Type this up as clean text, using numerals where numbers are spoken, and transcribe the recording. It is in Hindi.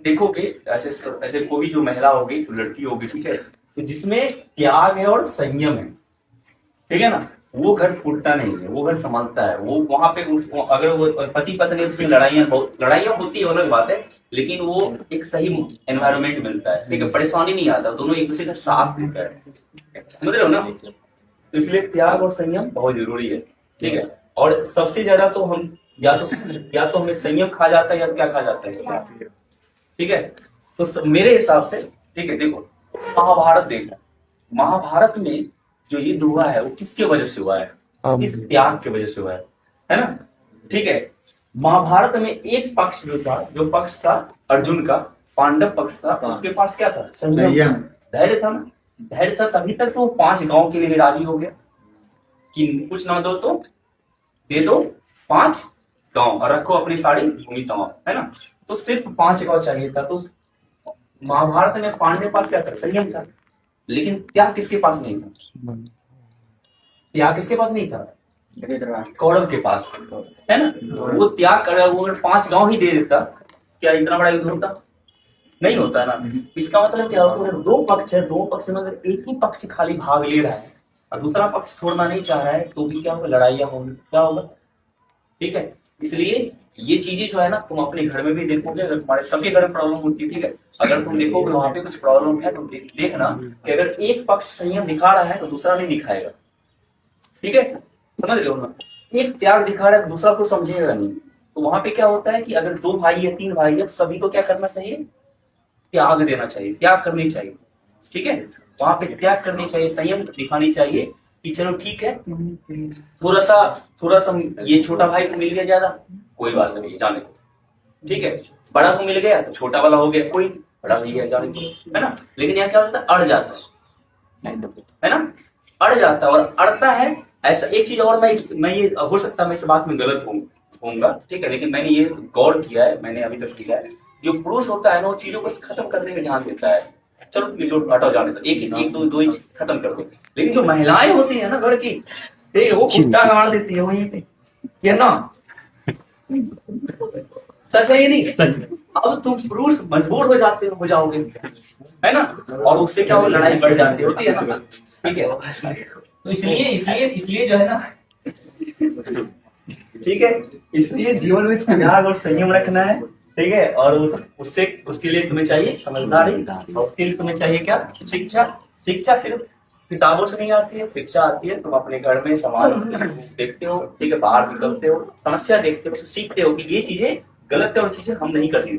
देखोगे ऐसे ऐसे कोई जो महिला होगी, जो लड़की होगी, ठीक है, तो जिसमें त्याग है और संयम है, ठीक है ना, वो घर फूटता नहीं है, वो घर संभालता है। वो वहां पे अगर वो पति पत्नी, उसमें लड़ाइयां होती है, अलग बात है, लेकिन वो एक सही एनवायरनमेंट मिलता है, ठीक है, परेशानी नहीं आता, दोनों एक दूसरे का साथ देता है, समझ रहे हो ना। तो इसलिए त्याग और संयम बहुत जरूरी है, ठीक है। और सबसे ज्यादा तो हम या तो हमें संयम खा जाता है, या तो क्या खा जाता है, ठीक है। तो मेरे हिसाब से, ठीक है, देखो महाभारत देखना, महाभारत में जो युद्ध हुआ है वो किसके वजह से हुआ है, किस त्याग की वजह से हुआ है ना, ठीक है। महाभारत में एक पक्ष जो था, जो पक्ष था अर्जुन का, पांडव पक्ष था, उसके पास क्या था, संयम, धैर्य था ना, धैर्य था, तभी तक तो 5 गांव के लिए राजी हो गया कि कुछ ना दो तो दे दो 5 गांव और रखो अपनी सारी भूमि तमाम, है ना। तो सिर्फ 5 गांव चाहिए था। तो महाभारत में पांडव पास क्या था, संयम था, लेकिन त्याग किसके पास नहीं था, त्याग किसके पास नहीं था, कौरव के पास, है ना। वो त्याग कर, वो अगर 5 गांव ही दे देता, क्या इतना बड़ा युद्ध होता, नहीं होता ना। इसका मतलब क्या होता है, 2 पक्ष है, 2 पक्ष में अगर एक ही पक्ष खाली भाग ले रहा है और दूसरा पक्ष छोड़ना नहीं चाह रहा है, तो भी क्या होगा, लड़ाइयां होंगी, क्या होगा, ठीक है। इसलिए ये चीजें जो है ना, तुम अपने घर में भी देखोगे, अगर तुम्हारे सबके घर में प्रॉब्लम होती है, ठीक है, अगर तुम देखोगे वहां पे कुछ प्रॉब्लम है, तो देखना कि अगर एक पक्ष संयम दिखा रहा है तो दूसरा नहीं दिखाएगा, ठीक है, समझ रहे हो ना। एक त्याग दिखा रहा है, दूसरा को समझेगा नहीं। तो वहां पे क्या होता है कि अगर 2 भाई है, 3 भाई है, सभी को क्या करना चाहिए, त्याग देना चाहिए, त्याग करनी चाहिए, ठीक है। वहां पे त्याग करनी चाहिए, संयम दिखानी चाहिए कि चलो ठीक है, थोड़ा सा ये छोटा भाई को मिल गया ज्यादा, कोई बात नहीं, जाने दो, ठीक है। बड़ा को मिल गया तो छोटा वाला हो गया, कोई बड़ा मिल गया, जाने दो, है ना। लेकिन यहाँ क्या होता है, अड़ जाता है ना, अड़ जाता है। और अड़ता है ऐसा एक चीज, और मैं ये हो सकता है मैं इस बात में गलत होऊंगा, ठीक है, लेकिन मैंने ये गौर किया है, मैंने अभी तक किया है, जो पुरुष होता है ना, वो चीजों को खत्म करने में ध्यान देता है, चलो निचोड़ हटाओ, जाने दो, एक दो ही खत्म कर दो। लेकिन जो महिलाएं होती है ना घर की, वो कुत्ता गाड़ देती है वहीं पे, ये ना, सच है ये नहीं। अब तुम पुरुष मजबूर हो जाओगे, है ना, और उससे क्या हो, लड़ाई बढ़ जाती होती है ना, ठीक है। तो इसलिए जो है ना, ठीक है, इसलिए जीवन में त्याग और संयम रखना है, ठीक है। और उसके लिए तुम्हें चाहिए समझदारी, और उसके लिए तुम्हें चाहिए क्या, शिक्षा। शिक्षा सिर्फ किताबों से नहीं आती है, शिक्षा आती है तुम अपने घर में, समाज देखते हो, ठीक है, बाहर निकलते हो, समस्या देखते हो, सीखते हो कि ये चीजें गलत है और चीजें हम नहीं करनी।